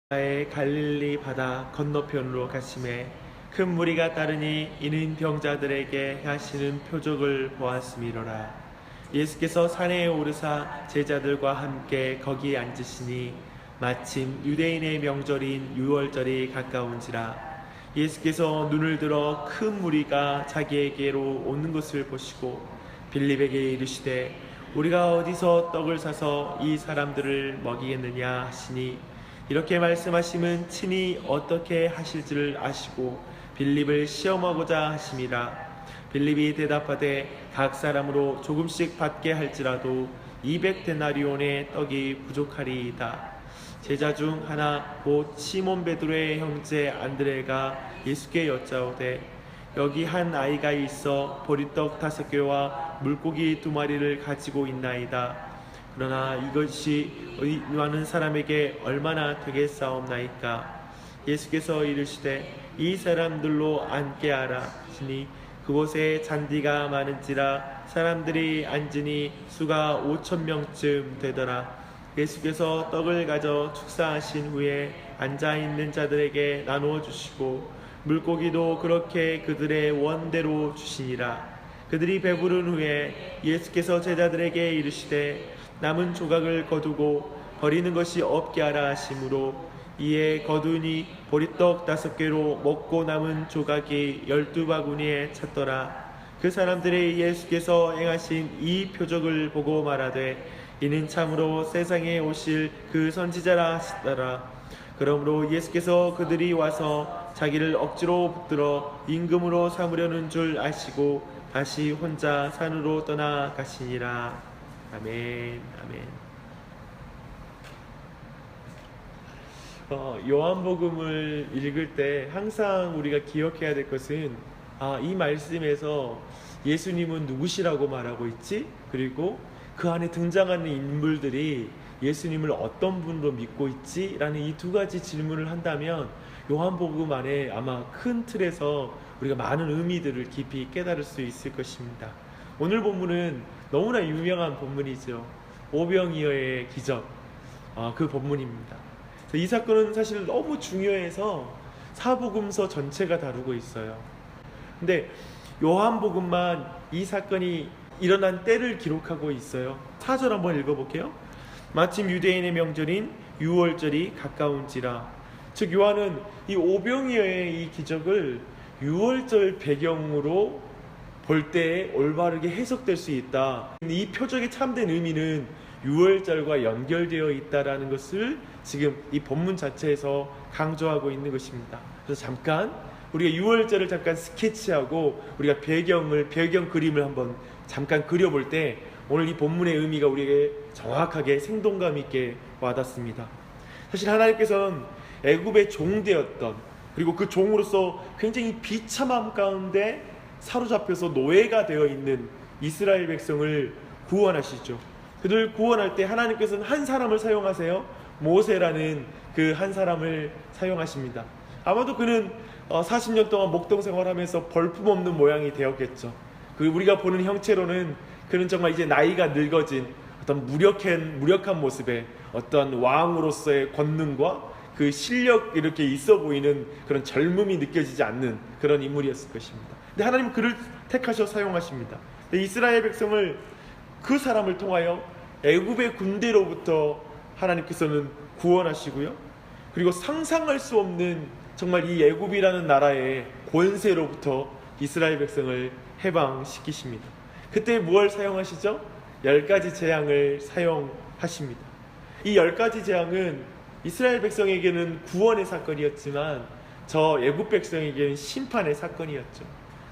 의 갈릴리 바다 건너편으로 가심에 큰 무리가 따르니 이는 병자들에게 하시는 표적을 보았음이로라. 예수께서 산에 오르사 제자들과 함께 거기 앉으시니 마침 유대인의 명절인 유월절이 가까운지라. 예수께서 눈을 들어 큰 무리가 자기에게로 오는 것을 보시고 빌립에게 이르시되 우리가 어디서 떡을 사서 이 사람들을 먹이겠느냐 하시니 이렇게 말씀하심은 친히 어떻게 하실지를 아시고 빌립을 시험하고자 하심이라. 빌립이 대답하되 각 사람으로 조금씩 받게 할지라도 200데나리온의 떡이 부족하리이다. 제자 중 하나 곧 시몬 베드로의 형제 안드레가 예수께 여짜오되 여기 한 아이가 있어 보리떡 5개와 물고기 2마리를 가지고 있나이다. 그러나 이것이 많은 사람에게 얼마나 되겠사옵나이까. 예수께서 이르시되 이 사람들로 앉게 하라 하시니 그곳에 잔디가 많은지라 사람들이 앉으니 수가 5,000명쯤 되더라. 예수께서 떡을 가져 축사하신 후에 앉아있는 자들에게 나누어 주시고 물고기도 그렇게 그들의 원대로 주시니라. 그들이 배부른 후에 예수께서 제자들에게 이르시되 남은 조각을 거두고 버리는 것이 없게 하라 하심으로 이에 거두니 보리떡 5개로 먹고 남은 조각이 12바구니에 찼더라. 그 사람들이 예수께서 행하신 이 표적을 보고 말하되 이는 참으로 세상에 오실 그 선지자라 하시더라. 그러므로 예수께서 그들이 와서 자기를 억지로 붙들어 임금으로 삼으려는 줄 아시고 다시 혼자 산으로 떠나가시니라. 아멘. 아멘. 요한복음을 읽을 때 항상 우리가 기억해야 될 것은 이 말씀에서 예수님은 누구시라고 말하고 있지? 그리고 그 안에 등장하는 인물들이 예수님을 어떤 분으로 믿고 있지? 라는 이 두 가지 질문을 한다면 요한복음 안에 아마 큰 틀에서 우리가 많은 의미들을 깊이 깨달을 수 있을 것입니다. 오늘 본문은 너무나 유명한 본문이죠. 오병이어의 기적, 그 본문입니다. 이 사건은 사실 너무 중요해서 사복음서 전체가 다루고 있어요. 근데 요한복음만 이 사건이 일어난 때를 기록하고 있어요. 4절 한번 읽어볼게요. 마침 유대인의 명절인 유월절이 가까운지라. 즉 요한은 이 오병이어의 이 기적을 유월절 배경으로 볼 때에 올바르게 해석될 수 있다. 이 표적의 참된 의미는 유월절과 연결되어 있다라는 것을 지금 이 본문 자체에서 강조하고 있는 것입니다. 그래서 잠깐 우리가 유월절을 잠깐 스케치하고 우리가 배경 그림을 한번 잠깐 그려볼 때 오늘 이 본문의 의미가 우리에게 정확하게 생동감 있게 와닿습니다. 사실 하나님께서는 애굽의 종되었던, 그리고 그 종으로서 굉장히 비참함 가운데 사로잡혀서 노예가 되어 있는 이스라엘 백성을 구원하시죠. 그들을 구원할 때 하나님께서는 한 사람을 사용하세요. 모세라는 그 한 사람을 사용하십니다. 아마도 그는 40년 동안 목동 생활하면서 벌품없는 모양이 되었겠죠. 우리가 보는 형체로는 그는 정말 이제 나이가 늙어진 어떤 무력한 모습의 어떤 왕으로서의 권능과 그 실력 이렇게 있어 보이는 그런 젊음이 느껴지지 않는 그런 인물이었을 것입니다. 근데 하나님은 그를 택하셔 사용하십니다. 이스라엘 백성을 그 사람을 통하여 애굽의 군대로부터 하나님께서는 구원하시고요. 그리고 상상할 수 없는 정말 이 애굽이라는 나라의 권세로부터 이스라엘 백성을 해방시키십니다. 그때 무엇을 사용하시죠? 10가지 재앙을 사용하십니다. 이 10가지 재앙은 이스라엘 백성에게는 구원의 사건이었지만 저 애굽 백성에게는 심판의 사건이었죠.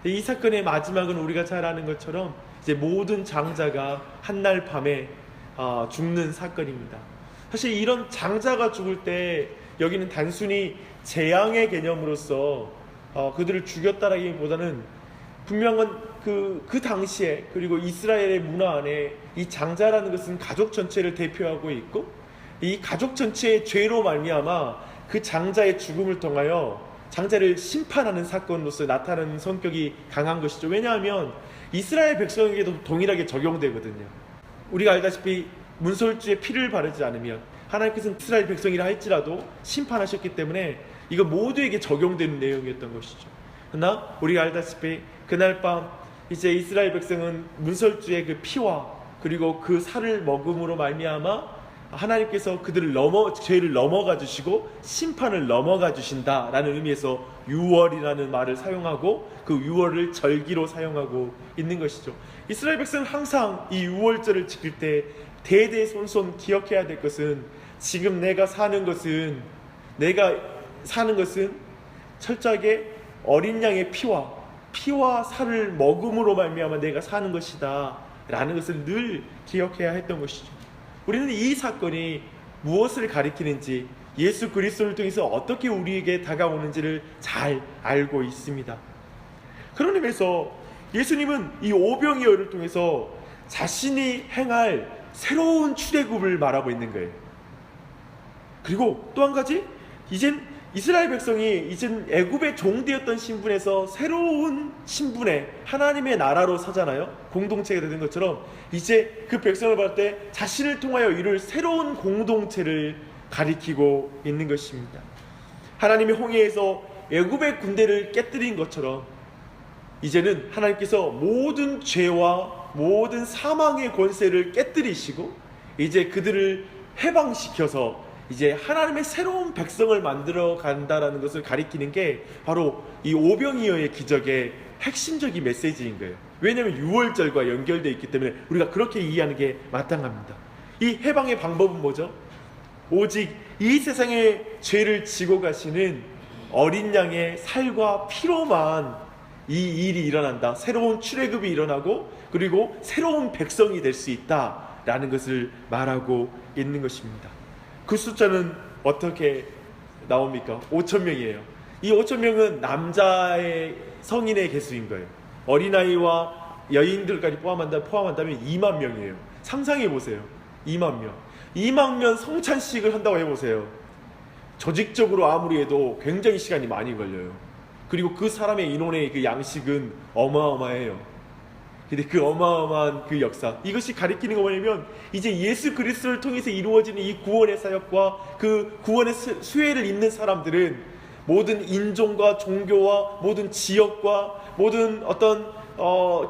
이 사건의 마지막은 우리가 잘 아는 것처럼 이제 모든 장자가 한날 밤에 죽는 사건입니다. 사실 이런 장자가 죽을 때 여기는 단순히 재앙의 개념으로서 그들을 죽였다라기보다는 분명한 그 당시에, 그리고 이스라엘의 문화 안에 이 장자라는 것은 가족 전체를 대표하고 있고, 이 가족 전체의 죄로 말미암아 그 장자의 죽음을 통하여 장자를 심판하는 사건으로서 나타나는 성격이 강한 것이죠. 왜냐하면 이스라엘 백성에게도 동일하게 적용되거든요. 우리가 알다시피 문설주에 피를 바르지 않으면 하나님께서는 이스라엘 백성이라 할지라도 심판하셨기 때문에 이거 모두에게 적용되는 내용이었던 것이죠. 그러나 우리가 알다시피 그날 밤 이제 이스라엘 백성은 문설주의 그 피와 그리고 그 살을 먹음으로 말미암아 하나님께서 그들을 죄를 넘어가 주시고 심판을 넘어가 주신다라는 의미에서 유월이라는 말을 사용하고 그 유월을 절기로 사용하고 있는 것이죠. 이스라엘 백성은 항상 이 유월절을 지킬 때 대대손손 기억해야 될 것은 지금 내가 사는 것은 철저하게 어린 양의 피와 살을 먹음으로 말미암아 내가 사는 것이다 라는 것을 늘 기억해야 했던 것이죠. 우리는 이 사건이 무엇을 가리키는지, 예수 그리스도를 통해서 어떻게 우리에게 다가오는지를 잘 알고 있습니다. 그런 의미에서 예수님은 이 오병이어를 통해서 자신이 행할 새로운 출애굽을 말하고 있는 거예요. 그리고 또 한 가지, 이젠 이스라엘 백성이 이젠 애굽의 종되었던 신분에서 새로운 신분의 하나님의 나라로 서잖아요. 공동체가 되는 것처럼 이제 그 백성을 볼 때 자신을 통하여 이룰 새로운 공동체를 가리키고 있는 것입니다. 하나님이 홍해에서 애굽의 군대를 깨뜨린 것처럼 이제는 하나님께서 모든 죄와 모든 사망의 권세를 깨뜨리시고 이제 그들을 해방시켜서 이제 하나님의 새로운 백성을 만들어 간다라는 것을 가리키는 게 바로 이 오병이어의 기적의 핵심적인 메시지인 거예요. 왜냐하면 유월절과 연결되어 있기 때문에 우리가 그렇게 이해하는 게 마땅합니다. 이 해방의 방법은 뭐죠? 오직 이 세상의 죄를 지고 가시는 어린 양의 살과 피로만 이 일이 일어난다. 새로운 출애굽이 일어나고 그리고 새로운 백성이 될 수 있다라는 것을 말하고 있는 것입니다. 그 숫자는 어떻게 나옵니까? 5,000명이에요. 이 5,000명은 남자의 성인의 개수인 거예요. 어린아이와 여인들까지 포함한다면 2만 명이에요. 상상해 보세요. 2만 명. 2만 명 성찬식을 한다고 해보세요. 조직적으로 아무리 해도 굉장히 시간이 많이 걸려요. 그리고 그 사람의 인원의 그 양식은 어마어마해요. 근데 그 어마어마한 그 역사, 이것이 가리키는 거 뭐냐면 이제 예수 그리스도를 통해서 이루어지는 이 구원의 사역과 그 구원의 수혜를 입는 사람들은 모든 인종과 종교와 모든 지역과 모든 어떤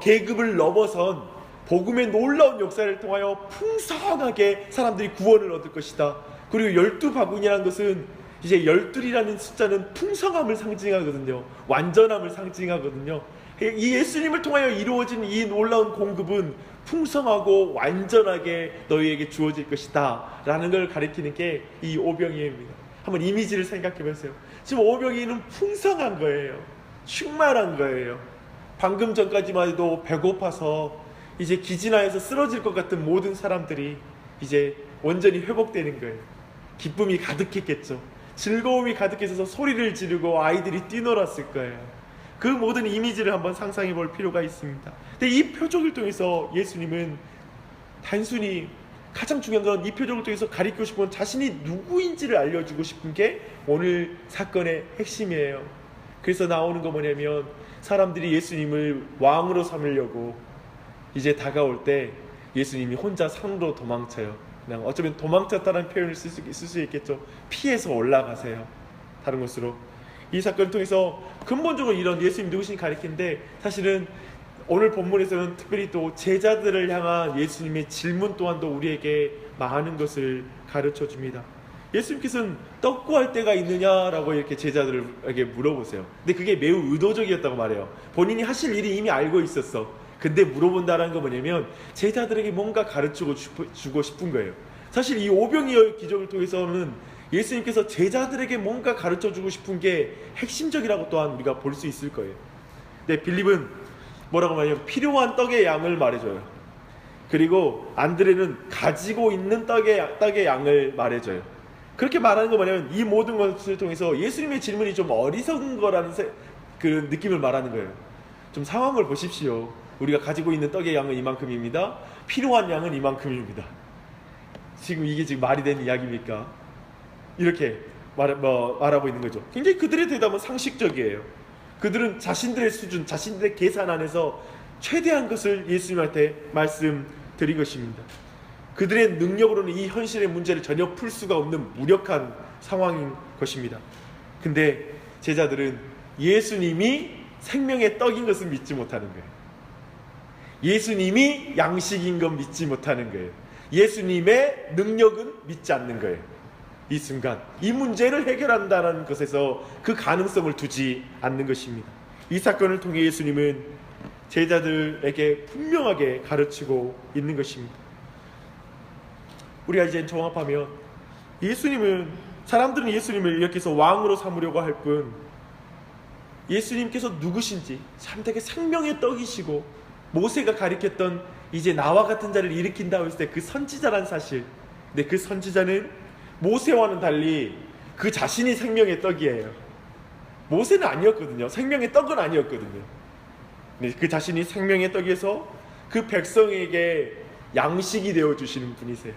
계급을 넘어선 복음의 놀라운 역사를 통하여 풍성하게 사람들이 구원을 얻을 것이다. 그리고 12바구니라는 것은 이제 12이라는 숫자는 풍성함을 상징하거든요. 완전함을 상징하거든요. 이 예수님을 통하여 이루어진 이 놀라운 공급은 풍성하고 완전하게 너희에게 주어질 것이다 라는 걸 가리키는 게 이 오병이어입니다. 한번 이미지를 생각해 보세요. 지금 오병이어는 풍성한 거예요. 충만한 거예요. 방금 전까지만 해도 배고파서 이제 기진하에서 쓰러질 것 같은 모든 사람들이 이제 온전히 회복되는 거예요. 기쁨이 가득했겠죠. 즐거움이 가득해서 소리를 지르고 아이들이 뛰놀았을 거예요. 그 모든 이미지를 한번 상상해 볼 필요가 있습니다. 근데 이 표적을 통해서 예수님은 단순히 가장 중요한 건 이 표적을 통해서 가리키고 싶은 자신이 누구인지를 알려주고 싶은 게 오늘 사건의 핵심이에요. 그래서 나오는 거 뭐냐면 사람들이 예수님을 왕으로 삼으려고 이제 다가올 때 예수님이 혼자 산으로 도망쳐요. 그냥 어쩌면 도망쳤다는 표현을 쓸 수 있겠죠. 피해서 올라가세요. 다른 곳으로. 이 사건을 통해서 근본적으로 이런 예수님 누구신지 가리키는데 사실은 오늘 본문에서는 특별히 또 제자들을 향한 예수님의 질문 또한도 우리에게 많은 것을 가르쳐 줍니다. 예수님께서는 떡 구할 때가 있느냐라고 이렇게 제자들에게 물어보세요. 근데 그게 매우 의도적이었다고 말해요. 본인이 하실 일이 이미 알고 있었어. 근데 물어본다는 거 뭐냐면 제자들에게 뭔가 가르치고 주고 싶은 거예요. 사실 이 오병이어 기적을 통해서는 예수님께서 제자들에게 뭔가 가르쳐주고 싶은 게 핵심적이라고 또한 우리가 볼 수 있을 거예요. 근데 빌립은 뭐라고 말하냐면 필요한 떡의 양을 말해줘요. 그리고 안드레는 가지고 있는 떡의 양을 말해줘요. 그렇게 말하는 거 뭐냐면 이 모든 것을 통해서 예수님의 질문이 좀 어리석은 거라는 그 느낌을 말하는 거예요. 좀 상황을 보십시오. 우리가 가지고 있는 떡의 양은 이만큼입니다. 필요한 양은 이만큼입니다. 지금 이게 지금 말이 되는 이야기입니까? 이렇게 말하고 있는 거죠. 굉장히 그들의 대답은 상식적이에요. 그들은 자신들의 수준, 자신들의 계산 안에서 최대한 것을 예수님한테 말씀드린 것입니다. 그들의 능력으로는 이 현실의 문제를 전혀 풀 수가 없는 무력한 상황인 것입니다. 근데 제자들은 예수님이 생명의 떡인 것을 믿지 못하는 거예요. 예수님이 양식인 건 믿지 못하는 거예요. 예수님의 능력은 믿지 않는 거예요. 이 순간 이 문제를 해결한다는 것에서 그 가능성을 두지 않는 것입니다. 이 사건을 통해 예수님은 제자들에게 분명하게 가르치고 있는 것입니다. 우리가 이제 종합하면 사람들은 예수님을 이렇게 해서 왕으로 삼으려고 할 뿐 예수님께서 누구신지 사람들에게 생명의 떡이시고 모세가 가리켰던 이제 나와 같은 자를 일으킨다고 했을 때 그 선지자란 사실, 근데 그 선지자는 모세와는 달리 그 자신이 생명의 떡이에요. 모세는 아니었거든요. 생명의 떡은 아니었거든요. 근데 그 자신이 생명의 떡에서 그 백성에게 양식이 되어주시는 분이세요.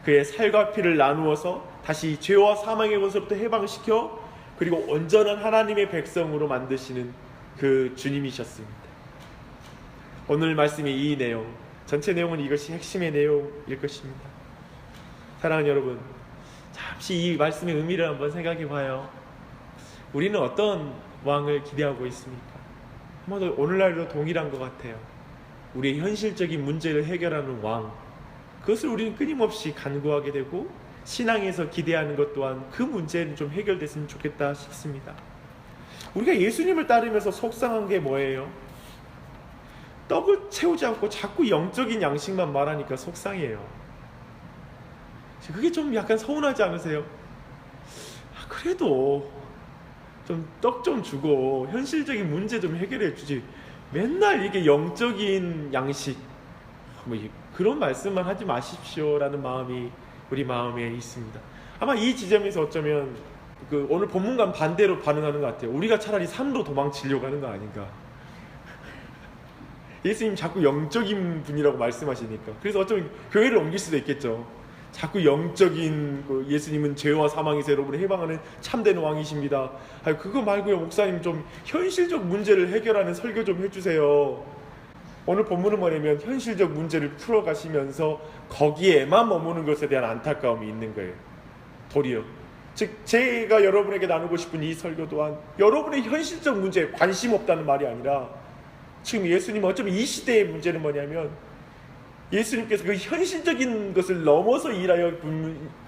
그의 살과 피를 나누어서 다시 죄와 사망의 권세로부터 해방시켜 그리고 온전한 하나님의 백성으로 만드시는 그 주님이셨습니다. 오늘 말씀의 이 내용, 전체 내용은 이것이 핵심의 내용일 것입니다. 사랑하는 여러분, 잠시 이 말씀의 의미를 한번 생각해 봐요. 우리는 어떤 왕을 기대하고 있습니까? 아마도 오늘날도 동일한 것 같아요. 우리의 현실적인 문제를 해결하는 왕, 그것을 우리는 끊임없이 간구하게 되고 신앙에서 기대하는 것 또한 그 문제는 좀 해결됐으면 좋겠다 싶습니다. 우리가 예수님을 따르면서 속상한 게 뭐예요? 떡을 채우지 않고 자꾸 영적인 양식만 말하니까 속상해요. 그게 좀 약간 서운하지 않으세요? 그래도 좀 떡 좀 주고 현실적인 문제 좀 해결해 주지, 맨날 이게 영적인 양식 뭐 그런 말씀만 하지 마십시오라는 마음이 우리 마음에 있습니다. 아마 이 지점에서 어쩌면 오늘 본문과는 반대로 반응하는 것 같아요. 우리가 차라리 산으로 도망치려고 하는 거 아닌가. 예수님 자꾸 영적인 분이라고 말씀하시니까. 그래서 어쩌면 교회를 옮길 수도 있겠죠. 자꾸 영적인 예수님은 죄와 사망에서 여러분을 해방하는 참된 왕이십니다. 그거 말고요, 목사님 좀 현실적 문제를 해결하는 설교 좀 해주세요. 오늘 본문은 뭐냐면 현실적 문제를 풀어가시면서 거기에만 머무는 것에 대한 안타까움이 있는 거예요. 도리어 즉 제가 여러분에게 나누고 싶은 이 설교 또한 여러분의 현실적 문제에 관심 없다는 말이 아니라, 지금 예수님은 어쩌면 이 시대의 문제는 뭐냐면 예수님께서 그 현실적인 것을 넘어서 일하여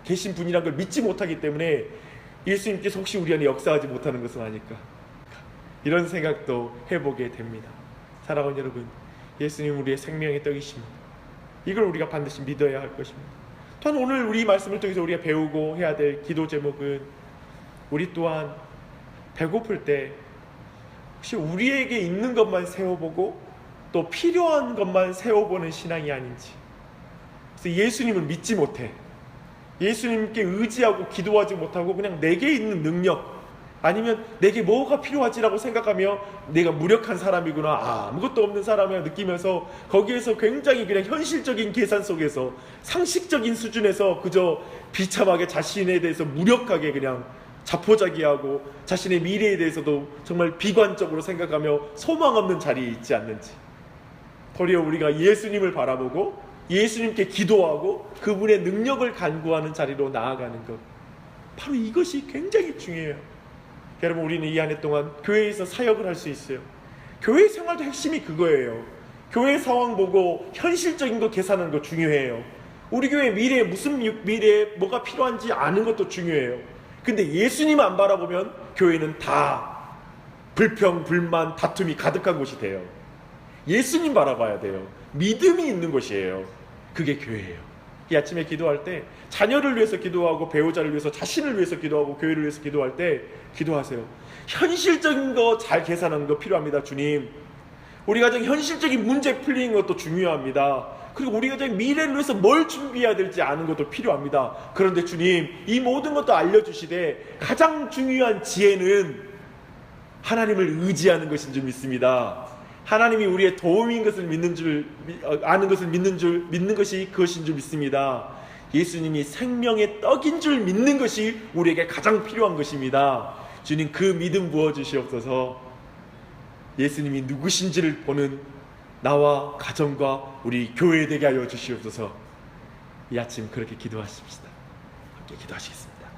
계신 분이란 걸 믿지 못하기 때문에 예수님께서 혹시 우리 안에 역사하지 못하는 것은 아닐까, 이런 생각도 해보게 됩니다. 사랑하는 여러분, 예수님 우리의 생명의 떡이십니다. 이걸 우리가 반드시 믿어야 할 것입니다. 또한 오늘 우리 말씀을 통해서 우리가 배우고 해야 될 기도 제목은, 우리 또한 배고플 때 혹시 우리에게 있는 것만 세워보고 또 필요한 것만 세워보는 신앙이 아닌지. 그래서 예수님을 믿지 못해, 예수님께 의지하고 기도하지 못하고 그냥 내게 있는 능력, 아니면 내게 뭐가 필요하지라고 생각하며 내가 무력한 사람이구나, 아무것도 없는 사람이라 느끼면서 거기에서 굉장히 그냥 현실적인 계산 속에서 상식적인 수준에서 그저 비참하게 자신에 대해서 무력하게 그냥 자포자기하고 자신의 미래에 대해서도 정말 비관적으로 생각하며 소망 없는 자리에 있지 않는지. 도리어 우리가 예수님을 바라보고 예수님께 기도하고 그분의 능력을 간구하는 자리로 나아가는 것, 바로 이것이 굉장히 중요해요. 여러분, 우리는 이 한 해 동안 교회에서 사역을 할 수 있어요. 교회 생활도 핵심이 그거예요. 교회 상황 보고 현실적인 거 계산하는 거 중요해요. 우리 교회 미래에 무슨 미래에 뭐가 필요한지 아는 것도 중요해요. 근데 예수님 안 바라보면 교회는 다 불평, 불만, 다툼이 가득한 곳이 돼요. 예수님 바라봐야 돼요. 믿음이 있는 곳이에요. 그게 교회예요. 이 아침에 기도할 때 자녀를 위해서 기도하고 배우자를 위해서, 자신을 위해서 기도하고 교회를 위해서 기도할 때 기도하세요. 현실적인 거 잘 계산하는 거 필요합니다. 주님, 우리 가정 현실적인 문제 풀리는 것도 중요합니다. 그리고 우리 가정 미래를 위해서 뭘 준비해야 될지 아는 것도 필요합니다. 그런데 주님, 이 모든 것도 알려주시되 가장 중요한 지혜는 하나님을 의지하는 것인 줄 믿습니다. 하나님이 우리의 도움인 것을 아는 것을 믿는 것이 그것인 줄 믿습니다. 예수님이 생명의 떡인 줄 믿는 것이 우리에게 가장 필요한 것입니다. 주님, 그 믿음 부어주시옵소서. 예수님이 누구신지를 보는 나와 가정과 우리 교회 되게 하여 주시옵소서. 이 아침 그렇게 기도하십시다. 함께 기도하시겠습니다.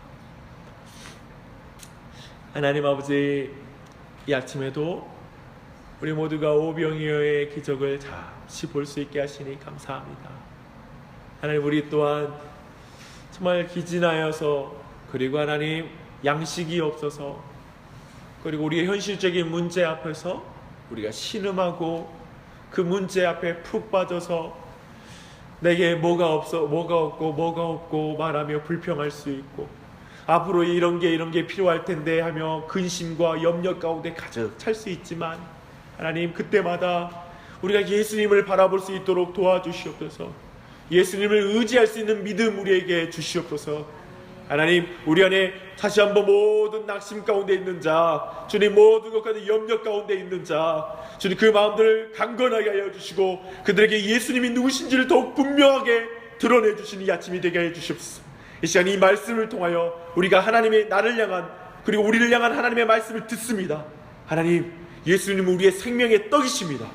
하나님 아버지, 이 아침에도 우리 모두가 오병이어의 기적을 잠시 볼 수 있게 하시니 감사합니다. 하나님, 우리 또한 정말 기진하여서, 그리고 하나님 양식이 없어서, 그리고 우리의 현실적인 문제 앞에서 우리가 신음하고 그 문제 앞에 푹 빠져서 내게 뭐가 없고 말하며 불평할 수 있고, 앞으로 이런 게 필요할 텐데 하며 근심과 염려 가운데 가득 찰 수 있지만, 하나님 그때마다 우리가 예수님을 바라볼 수 있도록 도와주시옵소서. 예수님을 의지할 수 있는 믿음 우리에게 주시옵소서. 하나님, 우리 안에 다시 한번 모든 낙심 가운데 있는 자, 주님 모든 것까지 염려 가운데 있는 자, 주님 그 마음들을 강건하게 하여 주시고 그들에게 예수님이 누구신지를 더욱 분명하게 드러내 주시는 이 아침이 되게 해 주시옵소서. 이 시간 이 말씀을 통하여 우리가 하나님의 나를 향한, 그리고 우리를 향한 하나님의 말씀을 듣습니다. 하나님, 예수님은 우리의 생명의 떡이십니다.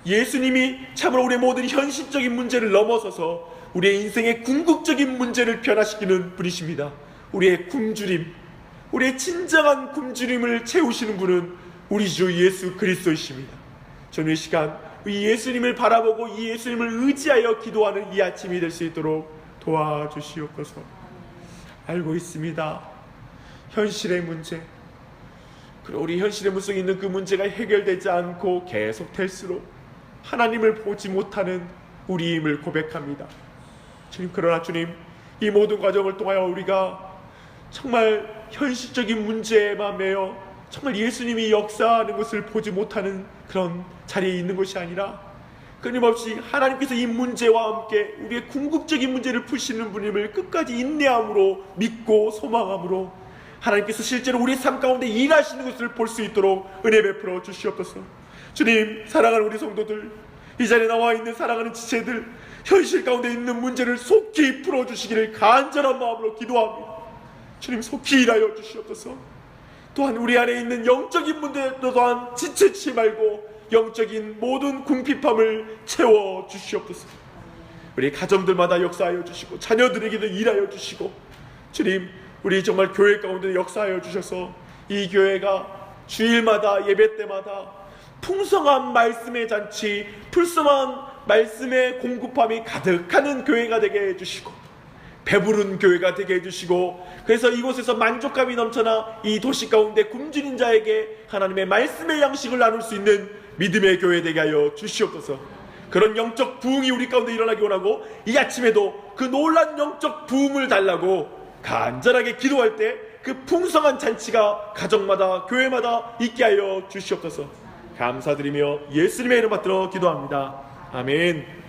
예수님이 참으로 우리의 모든 현실적인 문제를 넘어서서 우리의 인생의 궁극적인 문제를 변화시키는 분이십니다. 우리의 굶주림, 우리의 진정한 굶주림을 채우시는 분은 우리 주 예수 그리스도이십니다. 저는 이 시간 이 예수님을 바라보고 이 예수님을 의지하여 기도하는 이 아침이 될 수 있도록 도와주시옵소서. 알고 있습니다. 현실의 문제, 그리고 우리 현실의 문제 있는 그 문제가 해결되지 않고 계속될수록 하나님을 보지 못하는 우리임을 고백합니다. 주님, 그러나 주님, 이 모든 과정을 통하여 우리가 정말 현실적인 문제에만 매여 정말 예수님이 역사하는 것을 보지 못하는 그런 자리에 있는 것이 아니라, 끊임없이 하나님께서 이 문제와 함께 우리의 궁극적인 문제를 푸시는 분임을 끝까지 인내함으로 믿고 소망함으로 하나님께서 실제로 우리 삶 가운데 일하시는 것을 볼 수 있도록 은혜 베풀어 주시옵소서. 주님, 사랑하는 우리 성도들, 이 자리에 나와 있는 사랑하는 지체들, 현실 가운데 있는 문제를 속히 풀어주시기를 간절한 마음으로 기도합니다. 주님, 속히 일하여 주시옵소서. 또한 우리 안에 있는 영적인 문제도 또한 지체치 말고 영적인 모든 궁핍함을 채워 주시옵소서. 우리 가정들마다 역사하여 주시고 자녀들에게도 일하여 주시고, 주님, 우리 정말 교회 가운데 역사하여 주셔서 이 교회가 주일마다 예배 때마다 풍성한 말씀의 잔치, 풍성한 말씀의 공급함이 가득하는 교회가 되게 해주시고 배부른 교회가 되게 해주시고, 그래서 이곳에서 만족감이 넘쳐나 이 도시 가운데 굶주린 자에게 하나님의 말씀의 양식을 나눌 수 있는 믿음의 교회 되게 하여 주시옵소서. 그런 영적 부흥이 우리 가운데 일어나기 원하고, 이 아침에도 그 놀란 영적 부흥을 달라고 간절하게 기도할 때 그 풍성한 잔치가 가정마다 교회마다 있게 하여 주시옵소서. 감사드리며 예수님의 이름 받들어 기도합니다. 아멘.